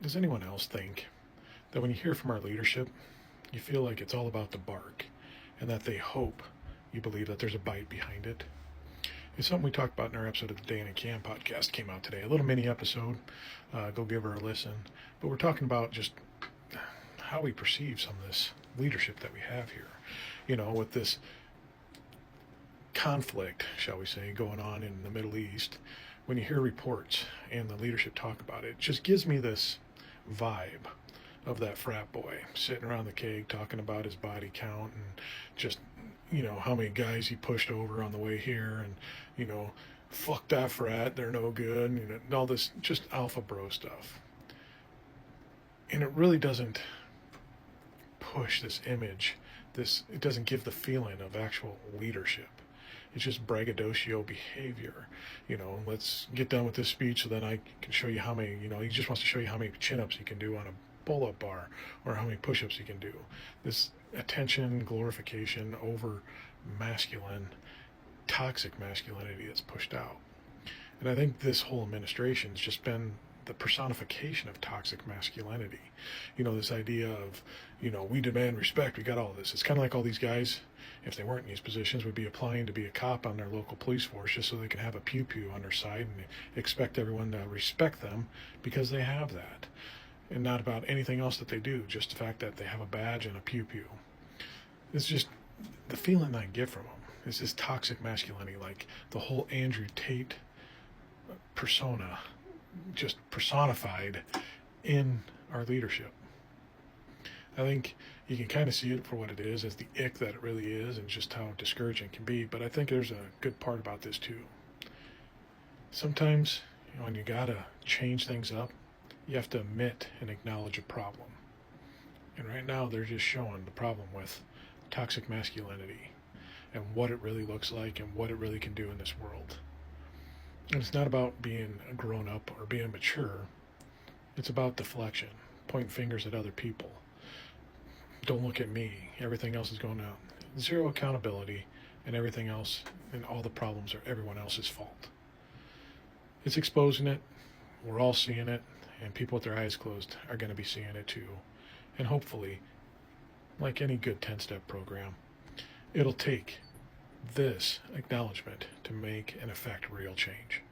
Does anyone else think that when you hear from our leadership, you feel like it's all about the bark and that they hope you believe that there's a bite behind it? It's something we talked about in our episode of the Dan and Cam podcast came out today. A little mini episode. Go give her a listen. But we're talking about just how we perceive some of this leadership that we have here. With this conflict, shall we say, going on in the Middle East, when you hear reports and the leadership talk about it, it just gives me this vibe of that frat boy sitting around the keg talking about his body count and just, how many guys he pushed over on the way here and, fuck that frat, they're no good, and all this just alpha bro stuff. And it really doesn't push this image, it doesn't give the feeling of actual leadership. It's just braggadocio behavior. Let's get done with this speech so then I can show you how many, he just wants to show you how many chin-ups he can do on a pull-up bar or how many push-ups he can do. This attention, glorification, over masculine, toxic masculinity that's pushed out. And I think this whole administration has just been the personification of toxic masculinity. This idea of, we demand respect, we got all this. It's kind of like all these guys, if they weren't in these positions, would be applying to be a cop on their local police force just so they can have a pew-pew on their side and expect everyone to respect them because they have that. And not about anything else that they do, just the fact that they have a badge and a pew-pew. It's just the feeling I get from them. It's this toxic masculinity, like the whole Andrew Tate persona, just personified in our leadership. I think you can kind of see it for what it is, as the ick that it really is, and just how discouraging it can be. But I think there's a good part about this too. Sometimes, when you gotta change things up, you have to admit and acknowledge a problem. And right now, they're just showing the problem with toxic masculinity and what it really looks like and what it really can do in this world. And it's not about being grown up or being mature. It's about deflection, pointing fingers at other people. Don't look at me. Everything else is going out. Zero accountability, and everything else and all the problems are everyone else's fault. It's exposing it. We're all seeing it, and people with their eyes closed are going to be seeing it too. And hopefully, like any good 10-step program, it'll take this acknowledgement to make and affect real change.